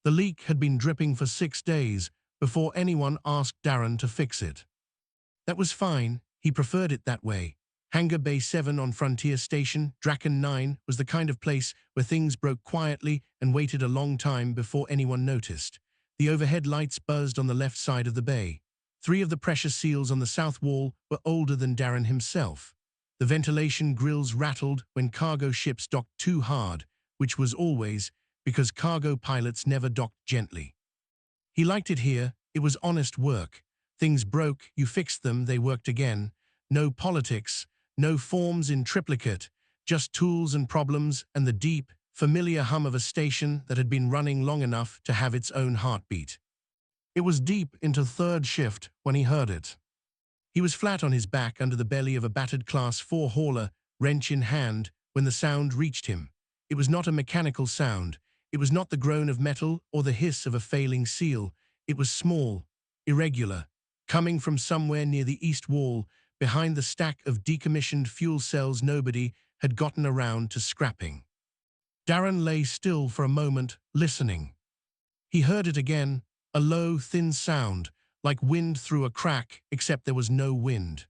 The leak had been dripping for 6 days before anyone asked Darren to fix it. That was fine, he preferred it that way. Hangar Bay 7 on Frontier Station, Draken 9, was the kind of place where things broke quietly and waited a long time before anyone noticed. The overhead lights buzzed on the left side of the bay. 3 of the pressure seals on the south wall were older than Darren himself. The ventilation grills rattled when cargo ships docked too hard, which was always because cargo pilots never docked gently. He liked it here. It was honest work. Things broke, you fixed them, they worked again. No politics, no forms in triplicate, just tools and problems and the deep, familiar hum of a station that had been running long enough to have its own heartbeat. It was deep into third shift when he heard it. He was flat on his back under the belly of a battered Class 4 hauler, wrench in hand, when the sound reached him. It was not a mechanical sound. It was not the groan of metal or the hiss of a failing seal. It was small, irregular, coming from somewhere near the east wall, behind the stack of decommissioned fuel cells nobody had gotten around to scrapping. Darren lay still for a moment, listening. He heard it again, a low, thin sound, like wind through a crack, except there was no wind.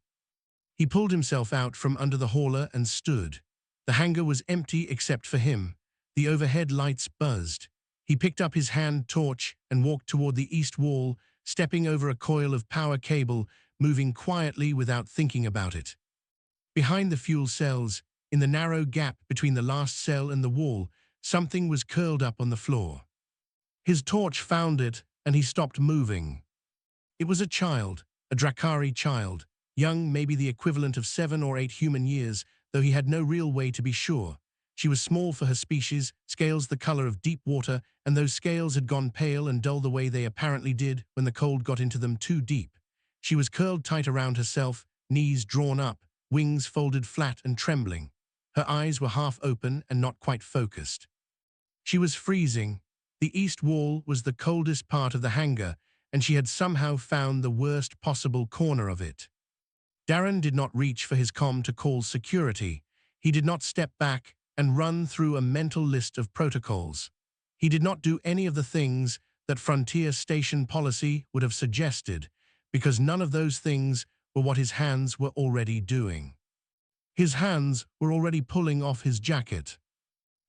He pulled himself out from under the hauler and stood. The hangar was empty except for him. The overhead lights buzzed. He picked up his hand torch and walked toward the east wall, stepping over a coil of power cable, moving quietly without thinking about it. Behind the fuel cells, in the narrow gap between the last cell and the wall, something was curled up on the floor. His torch found it, and he stopped moving. It was a child, a Drakari child, young, maybe the equivalent of 7 or 8 human years, though he had no real way to be sure. She was small for her species, scales the color of deep water, and those scales had gone pale and dull the way they apparently did when the cold got into them too deep. She was curled tight around herself, knees drawn up, wings folded flat and trembling. Her eyes were half open and not quite focused. She was freezing. The east wall was the coldest part of the hangar, and she had somehow found the worst possible corner of it. Darren did not reach for his comm to call security. He did not step back and run through a mental list of protocols. He did not do any of the things that Frontier Station policy would have suggested, because none of those things were what his hands were already doing. His hands were already pulling off his jacket.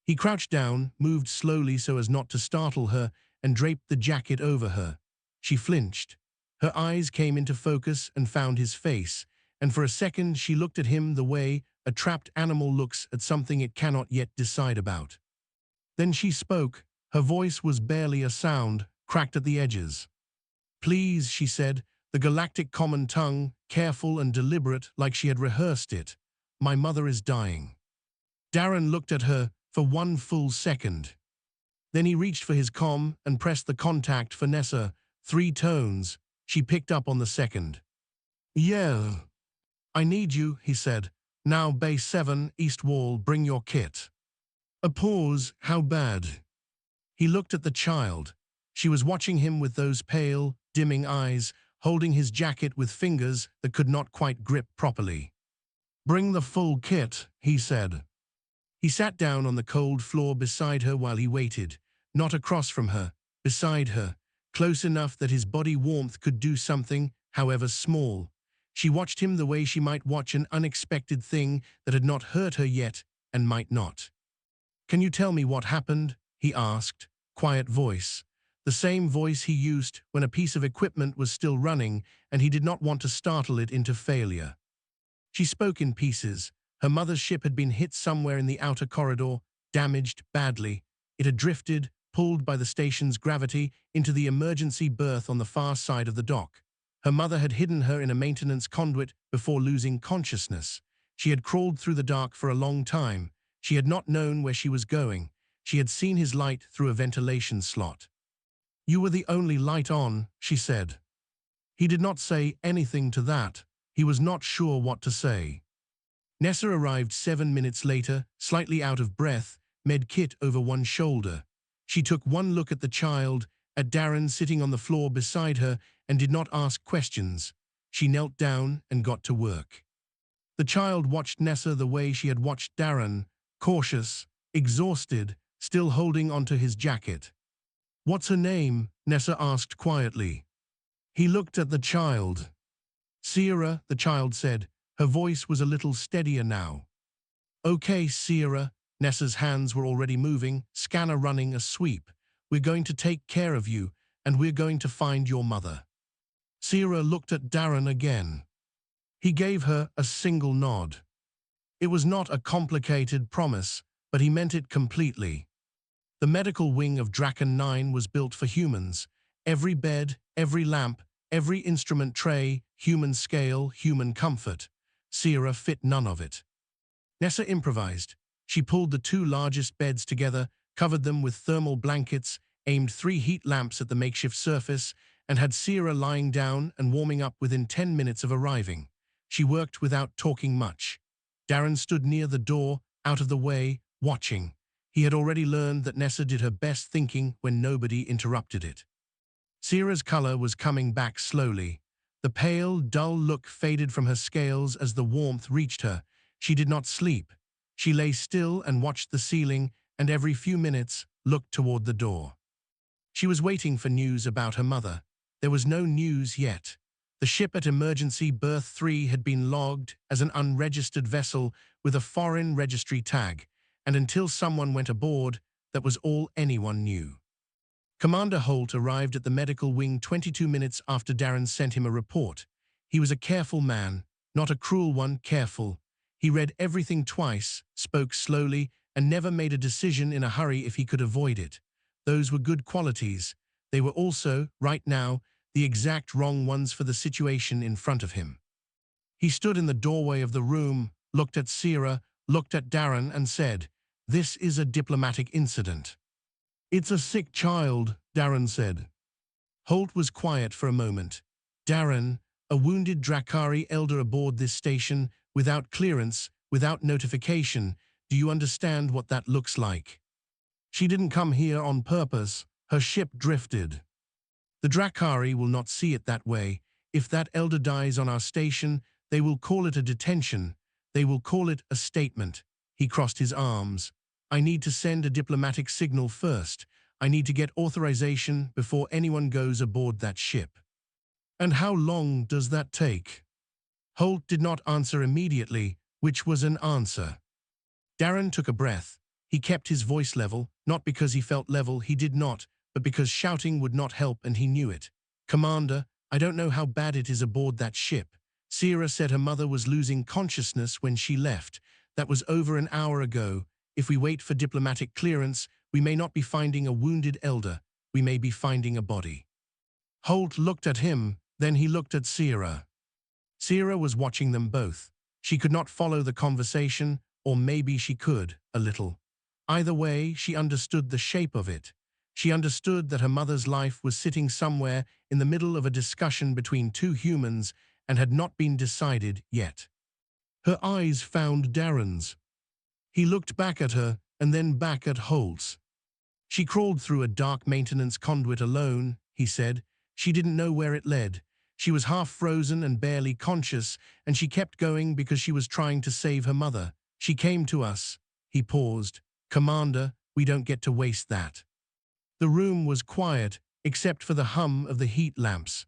He crouched down, moved slowly so as not to startle her, and draped the jacket over her. She flinched. Her eyes came into focus and found his face, and for a second she looked at him the way a trapped animal looks at something it cannot yet decide about. Then she spoke. Her voice was barely a sound, cracked at the edges. "Please," she said, the galactic common tongue, careful and deliberate like she had rehearsed it. "My mother is dying." Darren looked at her for 1 full second. Then he reached for his comm and pressed the contact for Nessa. 3 tones. She picked up on the second. "Yeah. I need you," he said. "Now Bay 7, East Wall, bring your kit." A pause. How bad? He looked at the child. She was watching him with those pale, dimming eyes, holding his jacket with fingers that could not quite grip properly. "Bring the full kit," he said. He sat down on the cold floor beside her while he waited, not across from her, beside her, close enough that his body warmth could do something, however small. She watched him the way she might watch an unexpected thing that had not hurt her yet and might not. "Can you tell me what happened?" he asked, quiet voice. The same voice he used when a piece of equipment was still running and he did not want to startle it into failure. She spoke in pieces. Her mother's ship had been hit somewhere in the outer corridor, damaged badly. It had drifted, pulled by the station's gravity, into the emergency berth on the far side of the dock. Her mother had hidden her in a maintenance conduit before losing consciousness. She had crawled through the dark for a long time. She had not known where she was going. She had seen his light through a ventilation slot. "You were the only light on," she said. He did not say anything to that. He was not sure what to say. Nessa arrived 7 minutes later, slightly out of breath, med kit over one shoulder. She took one look at the child, at Darren sitting on the floor beside her, and did not ask questions. She knelt down and got to work. The child watched Nessa the way she had watched Darren, cautious, exhausted, still holding onto his jacket. What's her name? Nessa asked quietly. He looked at the child. Sierra, the child said. Her voice was a little steadier now. Okay, Sierra. Nessa's hands were already moving, scanner running a sweep. We're going to take care of you, and we're going to find your mother. Sierra looked at Darren again. He gave her a single nod. It was not a complicated promise, but he meant it completely. The medical wing of Draken 9 was built for humans. Every bed, every lamp, every instrument tray, human scale, human comfort. Sierra fit none of it. Nessa improvised. She pulled the two largest beds together, covered them with thermal blankets, aimed 3 heat lamps at the makeshift surface, and had Sierra lying down and warming up within 10 minutes of arriving. She worked without talking much. Darren stood near the door, out of the way, watching. He had already learned that Nessa did her best thinking when nobody interrupted it. Sierra's color was coming back slowly. The pale, dull look faded from her scales as the warmth reached her. She did not sleep. She lay still and watched the ceiling, and every few minutes looked toward the door. She was waiting for news about her mother. There was no news yet. The ship at Emergency Berth 3 had been logged as an unregistered vessel with a foreign registry tag, and until someone went aboard, that was all anyone knew. Commander Holt arrived at the medical wing 22 minutes after Darren sent him a report. He was a careful man, not a cruel one, careful. He read everything twice, spoke slowly, and never made a decision in a hurry if he could avoid it. Those were good qualities. They were also, right now, the exact wrong ones for the situation in front of him. He stood in the doorway of the room, looked at Sierra, looked at Darren, and said, "This is a diplomatic incident." "It's a sick child," Darren said. Holt was quiet for a moment. "Darren, a wounded Drakari elder aboard this station, without clearance, without notification. Do you understand what that looks like? She didn't come here on purpose. Her ship drifted. The Drakari will not see it that way. If that elder dies on our station, they will call it a detention. They will call it a statement." He crossed his arms. "I need to send a diplomatic signal first. I need to get authorization before anyone goes aboard that ship." "And how long does that take?" Holt did not answer immediately, which was an answer. Darren took a breath. He kept his voice level, not because he felt level, he did not, but because shouting would not help and he knew it. "Commander, I don't know how bad it is aboard that ship. Sierra said her mother was losing consciousness when she left. That was over an hour ago. If we wait for diplomatic clearance, we may not be finding a wounded elder. We may be finding a body." Holt looked at him, then he looked at Sierra. Sierra was watching them both. She could not follow the conversation, or maybe she could, a little. Either way, she understood the shape of it. She understood that her mother's life was sitting somewhere in the middle of a discussion between two humans and had not been decided yet. Her eyes found Darren's. He looked back at her and then back at Holt's. "She crawled through a dark maintenance conduit alone," he said. "She didn't know where it led. She was half frozen and barely conscious, and she kept going because she was trying to save her mother. She came to us." He paused. "Commander, we don't get to waste that." The room was quiet, except for the hum of the heat lamps.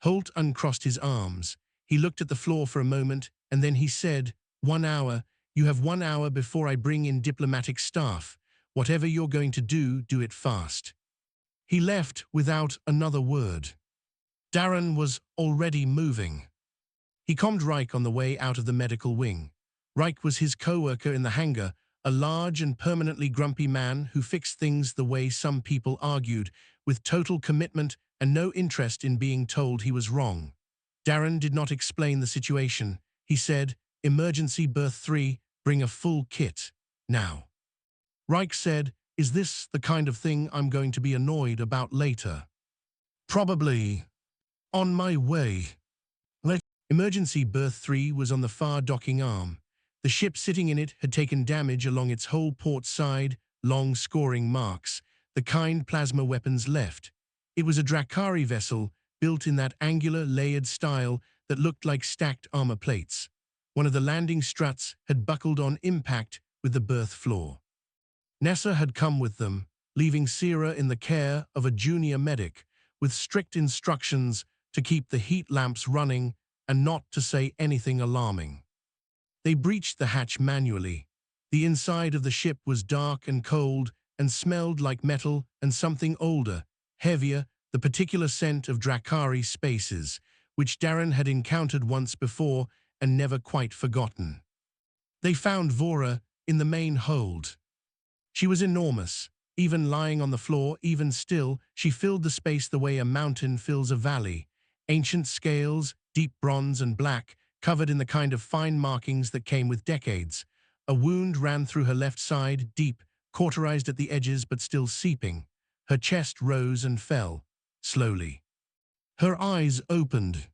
Holt uncrossed his arms. He looked at the floor for a moment, and then he said, 1 hour. You have 1 hour before I bring in diplomatic staff. Whatever you're going to do it fast." He left without another word. Darren was already moving. He calmed Reich on the way out of the medical wing. Reich was his co-worker in the hangar, a large and permanently grumpy man who fixed things the way some people argued, with total commitment and no interest in being told he was wrong. Darren did not explain the situation. He said, "Emergency Berth 3, bring a full kit, now." Reich said, "Is this the kind of thing I'm going to be annoyed about later?" "Probably. On my way." Emergency Berth 3 was on the far docking arm. The ship sitting in it had taken damage along its whole port side, long scoring marks, the kind plasma weapons left. It was a Drakari vessel, built in that angular, layered style that looked like stacked armor plates. One of the landing struts had buckled on impact with the berth floor. Nessa had come with them, leaving Sierra in the care of a junior medic, with strict instructions to keep the heat lamps running and not to say anything alarming. They breached the hatch manually. The inside of the ship was dark and cold and smelled like metal and something older, heavier, the particular scent of Drakari spaces, which Darren had encountered once before and never quite forgotten. They found Vora in the main hold. She was enormous. Even lying on the floor, even still, she filled the space the way a mountain fills a valley. Ancient scales, deep bronze and black, covered in the kind of fine markings that came with decades. A wound ran through her left side, deep, cauterized at the edges but still seeping. Her chest rose and fell, slowly. Her eyes opened.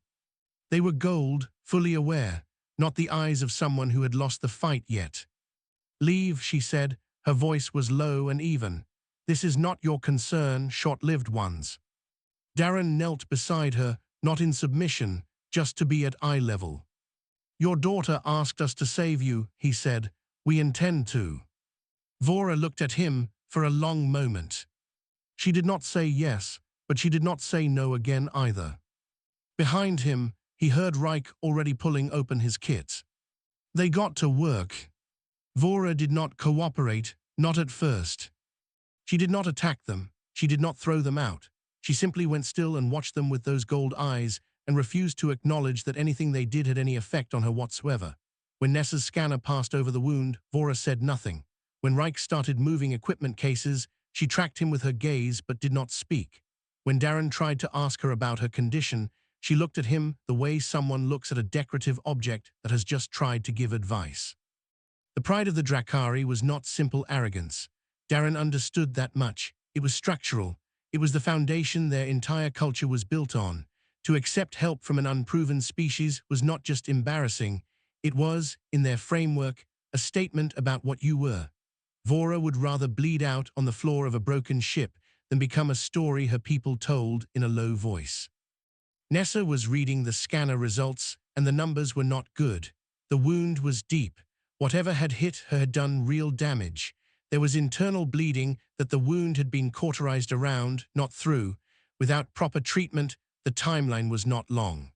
They were gold, fully aware, not the eyes of someone who had lost the fight yet. "Leave," she said. Her voice was low and even. "This is not your concern, short-lived ones." Darren knelt beside her, not in submission, just to be at eye level. "Your daughter asked us to save you," he said. "We intend to." Vora looked at him for a long moment. She did not say yes, but she did not say no again either. Behind him, he heard Reich already pulling open his kit. They got to work. Vora did not cooperate, not at first. She did not attack them. She did not throw them out. She simply went still and watched them with those gold eyes and refused to acknowledge that anything they did had any effect on her whatsoever. When Nessa's scanner passed over the wound, Vora said nothing. When Reich started moving equipment cases, she tracked him with her gaze but did not speak. When Darren tried to ask her about her condition, she looked at him the way someone looks at a decorative object that has just tried to give advice. The pride of the Drakari was not simple arrogance. Darren understood that much. It was structural. It was the foundation their entire culture was built on. To accept help from an unproven species was not just embarrassing. It was, in their framework, a statement about what you were. Vora would rather bleed out on the floor of a broken ship than become a story her people told in a low voice. Nessa was reading the scanner results, and the numbers were not good. The wound was deep. Whatever had hit her had done real damage. There was internal bleeding that the wound had been cauterized around, not through. Without proper treatment, the timeline was not long.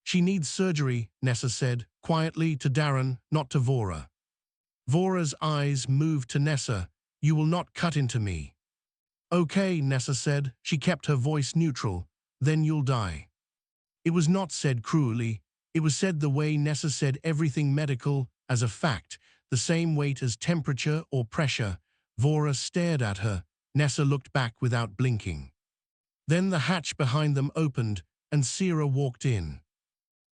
"She needs surgery," Nessa said, quietly to Darren, not to Vora. Vora's eyes moved to Nessa. "You will not cut into me." "Okay," Nessa said. She kept her voice neutral. "Then you'll die." It was not said cruelly. It was said the way Nessa said everything medical, as a fact, the same weight as temperature or pressure. Vora stared at her. Nessa looked back without blinking. Then the hatch behind them opened, and Sierra walked in.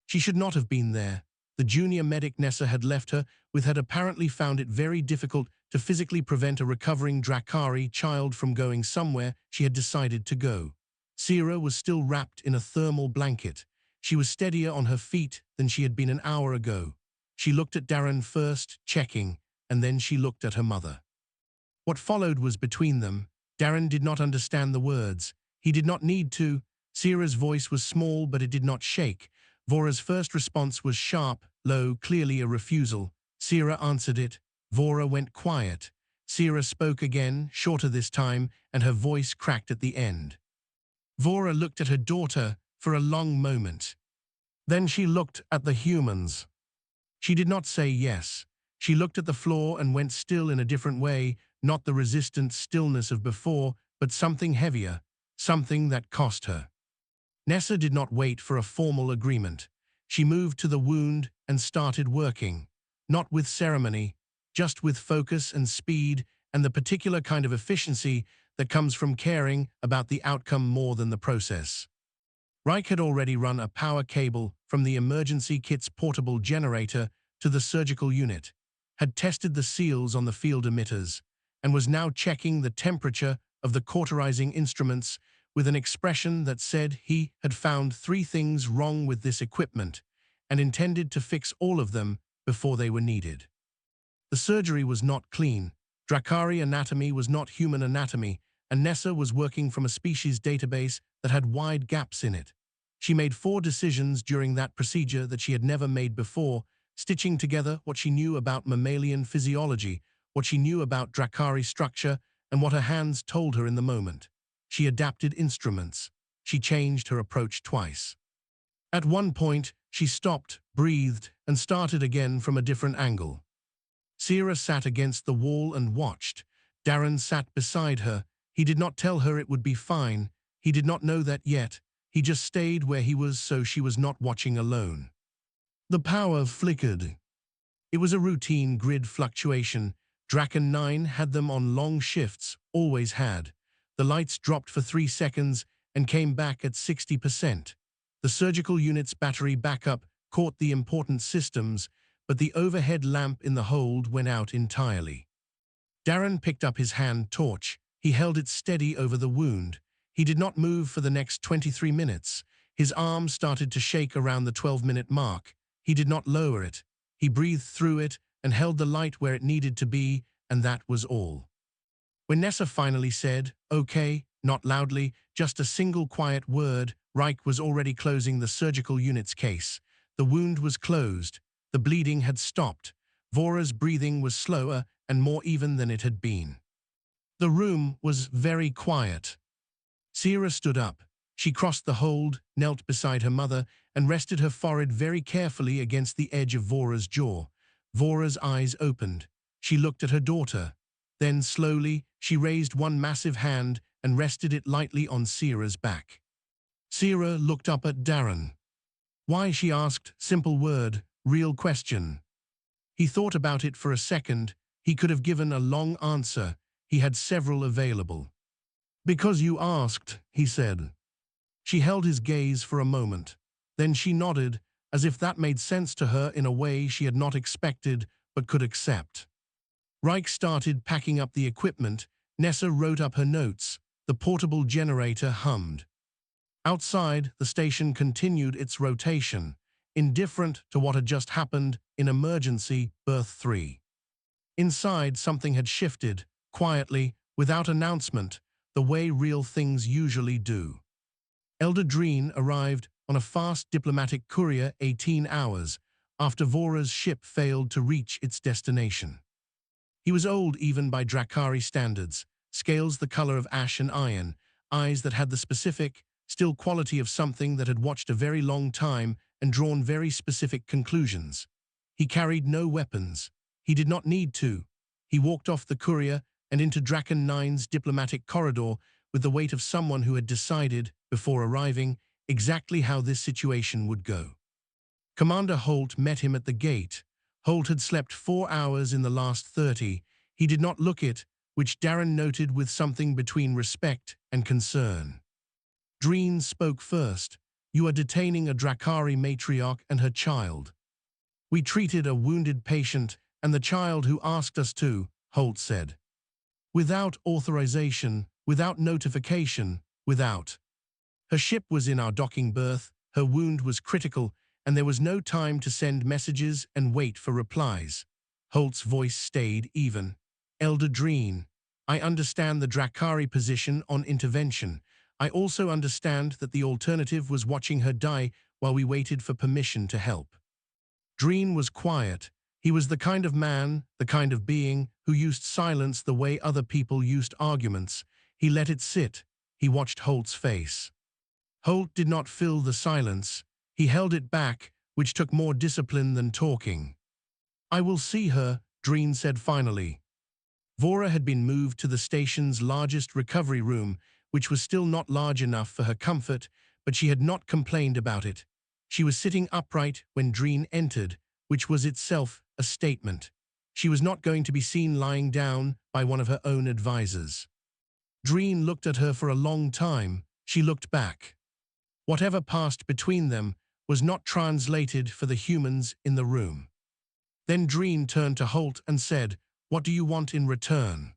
She should not have been there. The junior medic Nessa had left her with had apparently found it very difficult to physically prevent a recovering Drakari child from going somewhere she had decided to go. Sierra was still wrapped in a thermal blanket. She was steadier on her feet than she had been an hour ago. She looked at Darren first, checking, and then she looked at her mother. What followed was between them. Darren did not understand the words. He did not need to. Sierra's voice was small, but it did not shake. Vora's first response was sharp, low, clearly a refusal. Sierra answered it. Vora went quiet. Sierra spoke again, shorter this time, and her voice cracked at the end. Vora looked at her daughter for a long moment. Then she looked at the humans. She did not say yes. She looked at the floor and went still in a different way, not the resistant stillness of before, but something heavier, something that cost her. Nessa did not wait for a formal agreement. She moved to the wound and started working, not with ceremony, just with focus and speed and the particular kind of efficiency that comes from caring about the outcome more than the process. Reich had already run a power cable from the emergency kit's portable generator to the surgical unit, had tested the seals on the field emitters, and was now checking the temperature of the cauterizing instruments with an expression that said he had found 3 things wrong with this equipment and intended to fix all of them before they were needed. The surgery was not clean. Drakari anatomy was not human anatomy, and Nessa was working from a species database that had wide gaps in it. She made 4 decisions during that procedure that she had never made before, stitching together what she knew about mammalian physiology, what she knew about Drakari structure, and what her hands told her in the moment. She adapted instruments. She changed her approach twice. At one point, she stopped, breathed, and started again from a different angle. Sierra sat against the wall and watched. Darren sat beside her. He did not tell her it would be fine. He did not know that yet. He just stayed where he was so she was not watching alone. The power flickered. It was a routine grid fluctuation. Draken 9 had them on long shifts, always had. The lights dropped for 3 seconds and came back at 60%. The surgical unit's battery backup caught the important systems, but the overhead lamp in the hold went out entirely. Darren picked up his hand torch. He held it steady over the wound. He did not move for the next 23 minutes. His arm started to shake around the 12-minute mark. He did not lower it. He breathed through it and held the light where it needed to be, and that was all. When Nessa finally said, "Okay," not loudly, just a single quiet word, Reich was already closing the surgical unit's case. The wound was closed. The bleeding had stopped. Vora's breathing was slower and more even than it had been. The room was very quiet. Sierra stood up. She crossed the hold, knelt beside her mother, and rested her forehead very carefully against the edge of Vora's jaw. Vora's eyes opened. She looked at her daughter. Then, slowly, she raised one massive hand and rested it lightly on Sierra's back. Sierra looked up at Darren. "Why?" she asked, simple word, real question. He thought about it for a second. He could have given a long answer. He had several available. "Because you asked," he said. She held his gaze for a moment. Then she nodded, as if that made sense to her in a way she had not expected but could accept. Reich started packing up the equipment. Nessa wrote up her notes. The portable generator hummed. Outside, the station continued its rotation, indifferent to what had just happened in Emergency Berth 3. Inside, something had shifted, quietly, without announcement, the way real things usually do. Elder Dreen arrived on a fast diplomatic courier 18 hours after Vora's ship failed to reach its destination. He was old even by Drakari standards, scales the color of ash and iron, eyes that had the specific, still quality of something that had watched a very long time and drawn very specific conclusions. He carried no weapons. He did not need to. He walked off the courier and into Draken 9's diplomatic corridor with the weight of someone who had decided, before arriving, exactly how this situation would go. Commander Holt met him at the gate. Holt had slept 4 hours in the last 30. He did not look it, which Darren noted with something between respect and concern. Dreen spoke first. "You are detaining a Drakari matriarch and her child." "We treated a wounded patient and the child who asked us to," Holt said. "Without authorization, without notification, without." Her ship was in our docking berth, her wound was critical, and there was no time to send messages and wait for replies. Holt's voice stayed even. "Elder Dreen, I understand the Drakari position on intervention. I also understand that the alternative was watching her die while we waited for permission to help." Dreen was quiet. He was the kind of man, the kind of being, who used silence the way other people used arguments. He let it sit. He watched Holt's face. Holt did not fill the silence. He held it back, which took more discipline than talking. "I will see her," Dreen said finally. Vora had been moved to the station's largest recovery room, which was still not large enough for her comfort, but she had not complained about it. She was sitting upright when Dreen entered, which was itself a statement. She was not going to be seen lying down by one of her own advisors. Dreen looked at her for a long time. She looked back. Whatever passed between them was not translated for the humans in the room. Then Dreen turned to Holt and said, "What do you want in return?"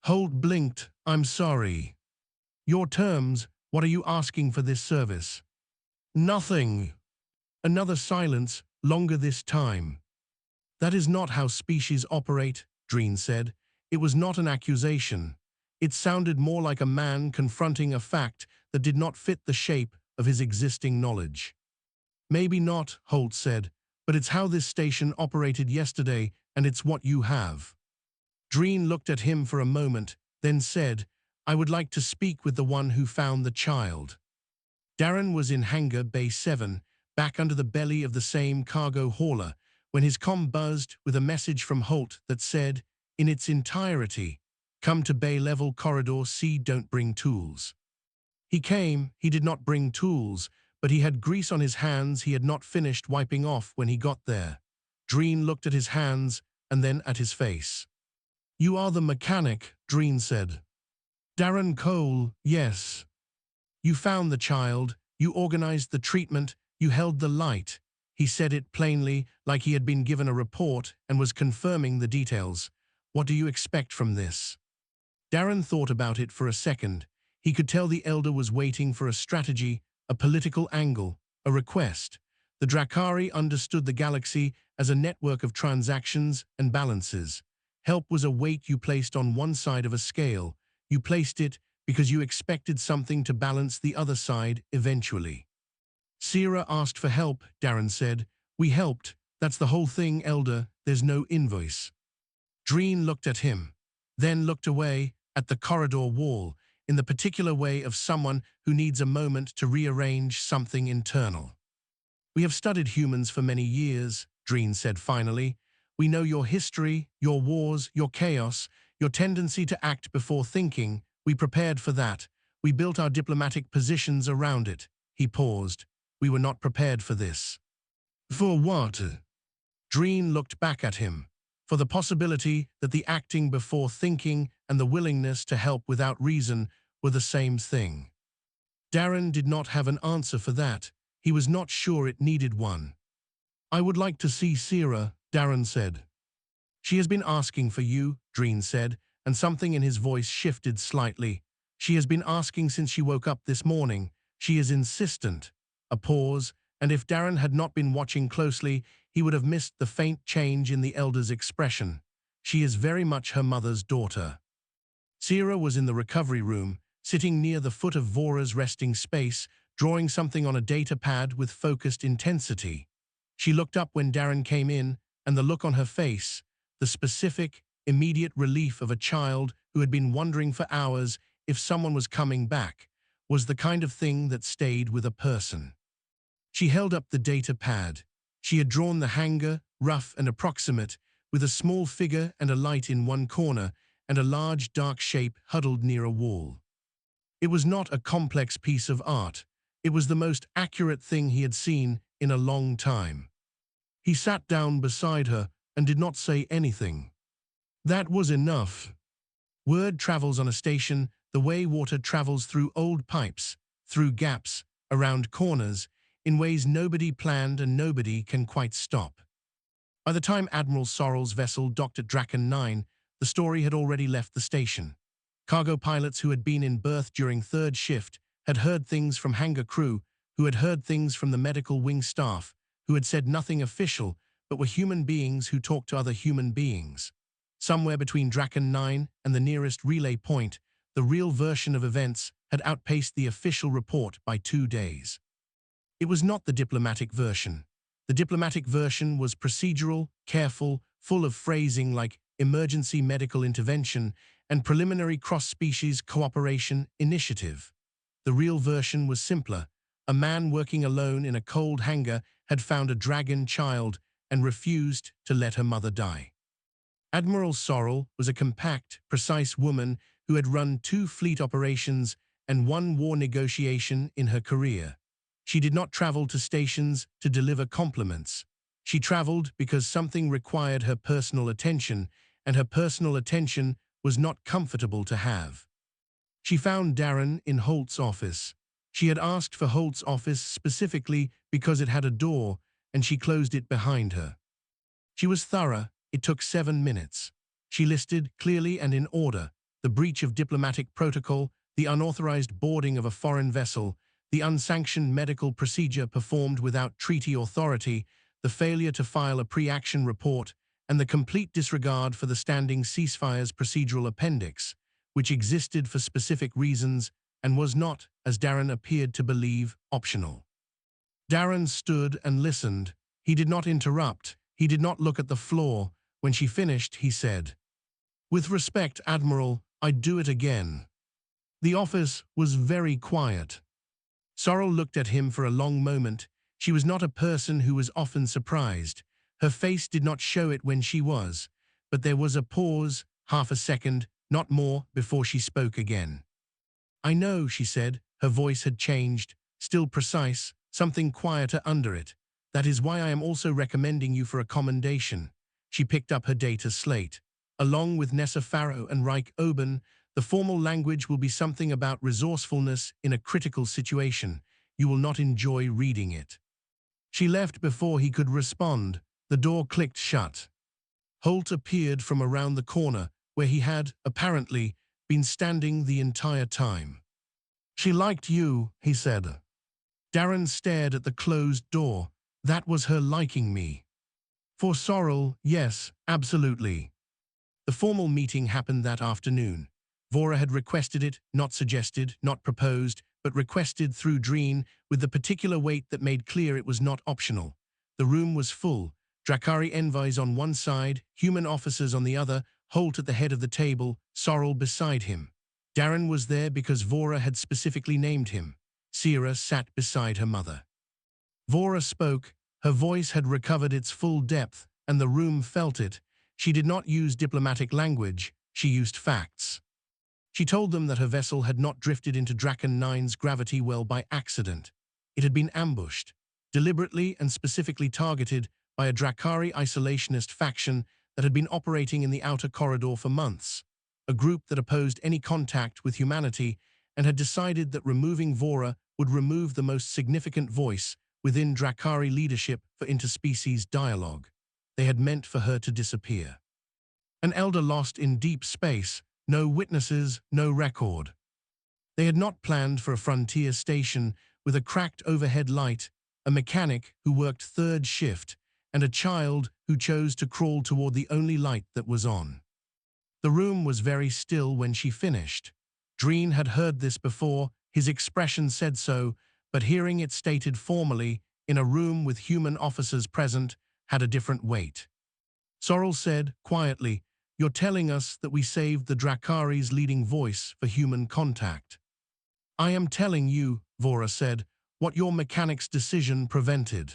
Holt blinked. "I'm sorry." "Your terms, what are you asking for this service?" "Nothing." Another silence, longer this time. "That is not how species operate," Dreen said. It was not an accusation. It sounded more like a man confronting a fact that did not fit the shape of his existing knowledge. "Maybe not," Holt said, "but it's how this station operated yesterday, and it's what you have." Dreen looked at him for a moment, then said, "I would like to speak with the one who found the child." Darren was in Hangar Bay 7, back under the belly of the same cargo hauler, when his comm buzzed with a message from Holt that said, in its entirety, "Come to Bay Level Corridor C, don't bring tools." He came, he did not bring tools, but he had grease on his hands he had not finished wiping off when he got there. Dreen looked at his hands and then at his face. "You are the mechanic," Dreen said. "Darren Cole, yes. You found the child, you organized the treatment, you held the light." He said it plainly, like he had been given a report and was confirming the details. "What do you expect from this?" Darren thought about it for a second. He could tell the Elder was waiting for a strategy, a political angle, a request. The Drakari understood the galaxy as a network of transactions and balances. Help was a weight you placed on one side of a scale. You placed it because you expected something to balance the other side eventually. "Sierra asked for help," Darren said. "We helped. That's the whole thing, Elder. There's no invoice." Dreen looked at him, then looked away at the corridor wall, in the particular way of someone who needs a moment to rearrange something internal. "We have studied humans for many years," Dreen said finally. "We know your history, your wars, your chaos, your tendency to act before thinking. We prepared for that. We built our diplomatic positions around it." He paused. "We were not prepared for this." "For what?" Dreen looked back at him. "For the possibility that the acting before thinking and the willingness to help without reason were the same thing." Darren did not have an answer for that. He was not sure it needed one. "I would like to see Sierra," Darren said. "She has been asking for you," Dreen said, and something in his voice shifted slightly. "She has been asking since she woke up this morning. She is insistent." A pause, and if Darren had not been watching closely, he would have missed the faint change in the Elder's expression. "She is very much her mother's daughter." Sierra was in the recovery room, sitting near the foot of Vora's resting space, drawing something on a data pad with focused intensity. She looked up when Darren came in, and the look on her face, the specific, immediate relief of a child who had been wondering for hours if someone was coming back, was the kind of thing that stayed with a person. She held up the data pad. She had drawn the hangar, rough and approximate, with a small figure and a light in one corner, and a large dark shape huddled near a wall. It was not a complex piece of art. It was the most accurate thing he had seen in a long time. He sat down beside her and did not say anything. That was enough. Word travels on a station the way water travels through old pipes, through gaps, around corners, in ways nobody planned and nobody can quite stop. By the time Admiral Sorrell's vessel docked at Draken 9, the story had already left the station. Cargo pilots who had been in berth during third shift had heard things from hangar crew, who had heard things from the medical wing staff, who had said nothing official, but were human beings who talked to other human beings. Somewhere between Draken 9 and the nearest relay point, the real version of events had outpaced the official report by 2 days. It was not the diplomatic version. The diplomatic version was procedural, careful, full of phrasing like emergency medical intervention and preliminary cross-species cooperation initiative. The real version was simpler. A man working alone in a cold hangar had found a dragon child and refused to let her mother die. Admiral Sorrell was a compact, precise woman who had run 2 fleet operations and 1 war negotiation in her career. She did not travel to stations to deliver compliments. She traveled because something required her personal attention, and her personal attention was not comfortable to have. She found Darren in Holt's office. She had asked for Holt's office specifically because it had a door, and she closed it behind her. She was thorough. It took 7 minutes. She listed, clearly and in order, the breach of diplomatic protocol, the unauthorized boarding of a foreign vessel, the unsanctioned medical procedure performed without treaty authority, the failure to file a pre-action report, and the complete disregard for the standing ceasefire's procedural appendix, which existed for specific reasons and was not, as Darren appeared to believe, optional. Darren stood and listened. He did not interrupt. He did not look at the floor. When she finished, he said, "With respect, Admiral, I'd do it again. The office was very quiet. Sorrel looked at him for a long moment. She was not a person who was often surprised. Her face did not show it when she was, but there was a pause, half a second, not more, before she spoke again. I know, she said. Her voice had changed, still precise, something quieter under it. That is why I am also recommending you for a commendation. She picked up her data slate. Along with Nessa Farrow and Reich Oben, the formal language will be something about resourcefulness in a critical situation. You will not enjoy reading it. She left before he could respond. The door clicked shut. Holt appeared from around the corner, where he had, apparently, been standing the entire time. She liked you, he said. Darren stared at the closed door. That was her liking me. For Sorrel, yes, absolutely. The formal meeting happened that afternoon. Vora had requested it, not suggested, not proposed, but requested through Dreen, with the particular weight that made clear it was not optional. The room was full. Drakari envoys on one side, human officers on the other, Holt at the head of the table, Sorrel beside him. Darren was there because Vora had specifically named him. Sierra sat beside her mother. Vora spoke. Her voice had recovered its full depth, and the room felt it. She did not use diplomatic language. She used facts. She told them that her vessel had not drifted into Draken 9's gravity well by accident. It had been ambushed, deliberately and specifically targeted by a Drakari isolationist faction that had been operating in the outer corridor for months, a group that opposed any contact with humanity and had decided that removing Vora would remove the most significant voice within Drakari leadership for interspecies dialogue. They had meant for her to disappear. An elder lost in deep space, no witnesses, no record. They had not planned for a frontier station with a cracked overhead light, a mechanic who worked third shift, and a child who chose to crawl toward the only light that was on. The room was very still when she finished. Dreen had heard this before, his expression said so, but hearing it stated formally, in a room with human officers present, had a different weight. Sorrel said, quietly, "You're telling us that we saved the Drakari's leading voice for human contact." "I am telling you," Vora said, "what your mechanic's decision prevented."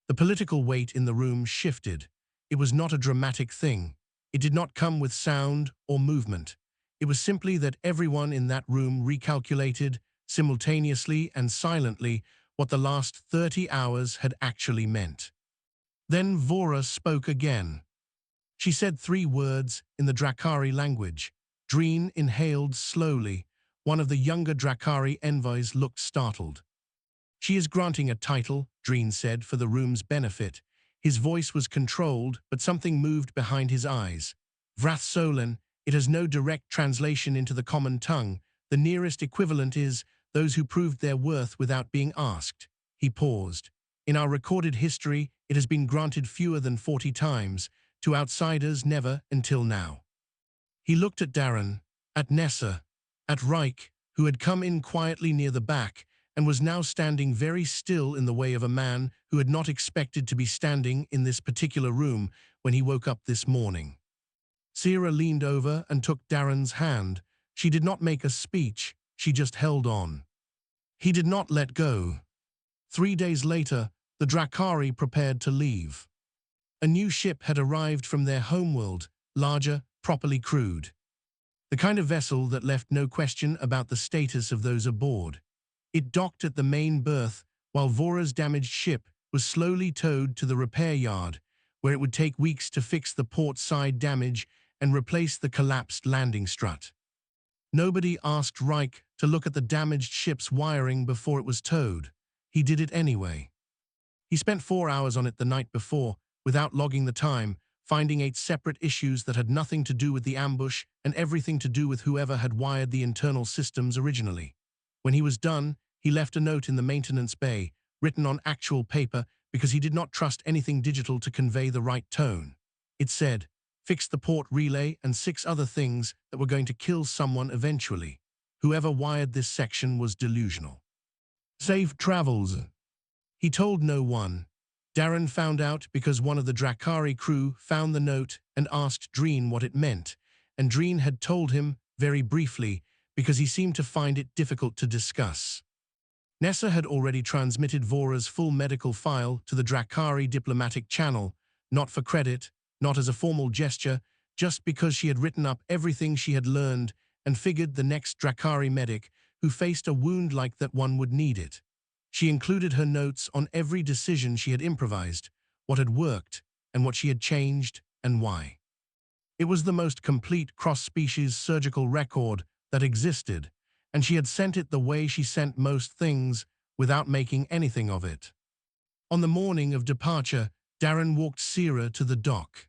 The political weight in the room shifted. It was not a dramatic thing. It did not come with sound or movement. It was simply that everyone in that room recalculated, simultaneously and silently, what the last 30 hours had actually meant. Then Vora spoke again. She said 3 words in the Drakari language. Dreen inhaled slowly. One of the younger Drakari envoys looked startled. "She is granting a title," Dreen said, for the room's benefit. His voice was controlled, but something moved behind his eyes. "Vrath Solen, it has no direct translation into the common tongue. The nearest equivalent is those who proved their worth without being asked." He paused. "In our recorded history, it has been granted fewer than 40 times. To outsiders, never until now." He looked at Darren, at Nessa, at Reich, who had come in quietly near the back and was now standing very still in the way of a man who had not expected to be standing in this particular room when he woke up this morning. Sierra leaned over and took Darren's hand. She did not make a speech, she just held on. He did not let go. 3 days later, the Drakari prepared to leave. A new ship had arrived from their homeworld, larger, properly crewed. The kind of vessel that left no question about the status of those aboard. It docked at the main berth, while Vora's damaged ship was slowly towed to the repair yard, where it would take weeks to fix the port side damage and replace the collapsed landing strut. Nobody asked Reich to look at the damaged ship's wiring before it was towed. He did it anyway. He spent 4 hours on it the night before, without logging the time, finding 8 separate issues that had nothing to do with the ambush and everything to do with whoever had wired the internal systems originally. When he was done, he left a note in the maintenance bay, written on actual paper because he did not trust anything digital to convey the right tone. It said, "Fix the port relay and 6 other things that were going to kill someone eventually. Whoever wired this section was delusional. Safe travels." He told no one. Darren found out because one of the Drakari crew found the note and asked Dreen what it meant, and Dreen had told him very briefly, because he seemed to find it difficult to discuss. Nessa had already transmitted Vora's full medical file to the Drakari diplomatic channel, not for credit, not as a formal gesture, just because she had written up everything she had learned and figured the next Drakari medic who faced a wound like that one would need it. She included her notes on every decision she had improvised, what had worked, and what she had changed, and why. It was the most complete cross-species surgical record that existed, and she had sent it the way she sent most things, without making anything of it. On the morning of departure, Darren walked Sierra to the dock.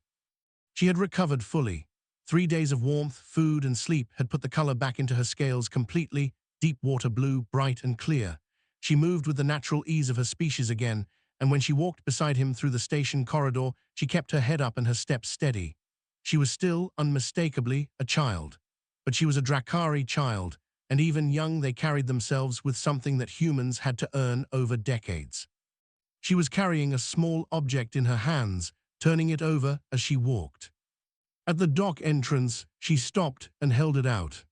She had recovered fully. 3 days of warmth, food, and sleep had put the color back into her scales completely, deep water blue, bright and clear. She moved with the natural ease of her species again, and when she walked beside him through the station corridor, she kept her head up and her steps steady. She was still, unmistakably, a child. But she was a Drakari child, and even young they carried themselves with something that humans had to earn over decades. She was carrying a small object in her hands, turning it over as she walked. At the dock entrance, she stopped and held it out.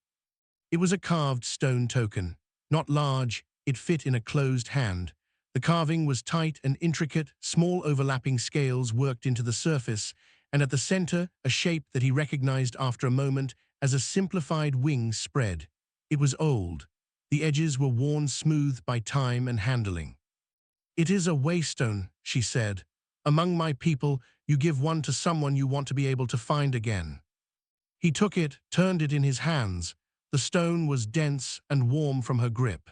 It was a carved stone token. Not large, it fit in a closed hand. The carving was tight and intricate, small overlapping scales worked into the surface, and at the center, a shape that he recognized after a moment as a simplified wing spread. It was old. The edges were worn smooth by time and handling. "It is a waystone," she said. "Among my people, you give one to someone you want to be able to find again." He took it, turned it in his hands. The stone was dense and warm from her grip.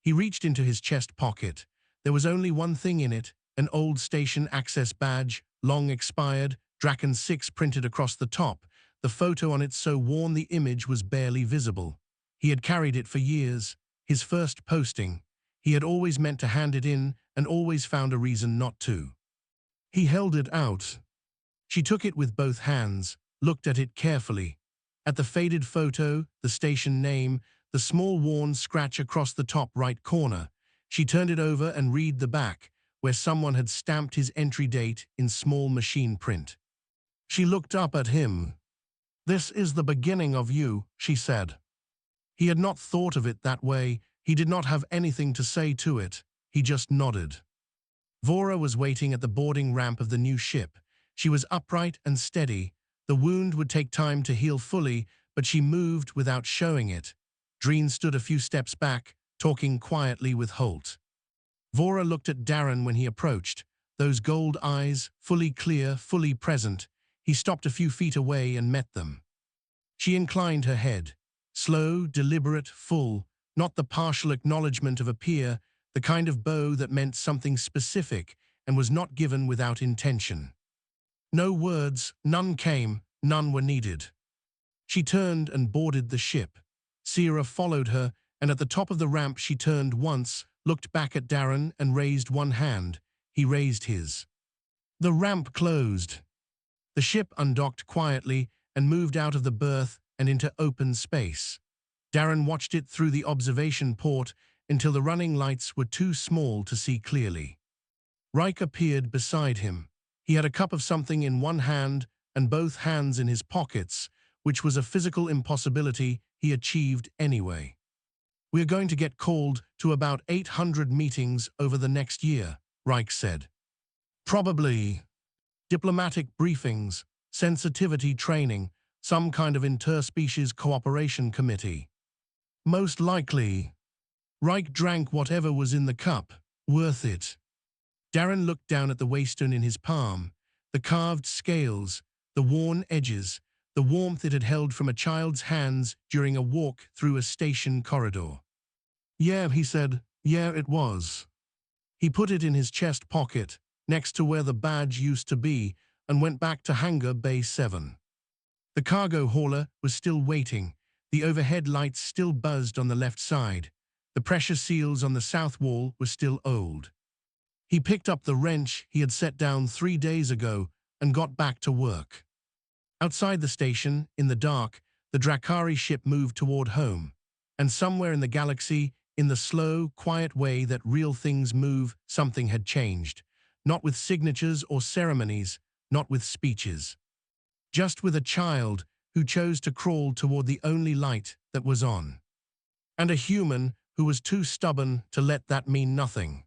He reached into his chest pocket. There was only one thing in it, an old station access badge, long expired, Draken 6 printed across the top, the photo on it so worn the image was barely visible. He had carried it for years, his first posting. He had always meant to hand it in and always found a reason not to. He held it out. She took it with both hands, looked at it carefully. At the faded photo, the station name, the small worn scratch across the top right corner. She turned it over and read the back, where someone had stamped his entry date in small machine print. She looked up at him. "This is the beginning of you," she said. He had not thought of it that way. He did not have anything to say to it. He just nodded. Vora was waiting at the boarding ramp of the new ship. She was upright and steady. The wound would take time to heal fully, but she moved without showing it. Dreen stood a few steps back, talking quietly with Holt. Vora looked at Darren when he approached, those gold eyes, fully clear, fully present. He stopped a few feet away and met them. She inclined her head. Slow, deliberate, full, not the partial acknowledgement of a peer, the kind of bow that meant something specific and was not given without intention. No words, none came, none were needed. She turned and boarded the ship. Sierra followed her, and at the top of the ramp she turned once, looked back at Darren and raised one hand. He raised his. The ramp closed. The ship undocked quietly and moved out of the berth and into open space. Darren watched it through the observation port until the running lights were too small to see clearly. Reich appeared beside him. He had a cup of something in one hand and both hands in his pockets, which was a physical impossibility he achieved anyway. "We're going to get called to about 800 meetings over the next year," Reich said. "Probably diplomatic briefings, sensitivity training, some kind of interspecies cooperation committee. Most likely." Reich drank whatever was in the cup. Worth it. Darren looked down at the waystone in his palm, the carved scales, the worn edges, the warmth it had held from a child's hands during a walk through a station corridor. "Yeah," he said. "Yeah, it was." He put it in his chest pocket, next to where the badge used to be, and went back to Hangar Bay 7. The cargo hauler was still waiting. The overhead lights still buzzed on the left side. The pressure seals on the south wall were still old. He picked up the wrench he had set down 3 days ago and got back to work. Outside the station, in the dark, the Drakari ship moved toward home. And somewhere in the galaxy, in the slow, quiet way that real things move, something had changed. Not with signatures or ceremonies, not with speeches. Just with a child who chose to crawl toward the only light that was on, and a human who was too stubborn to let that mean nothing.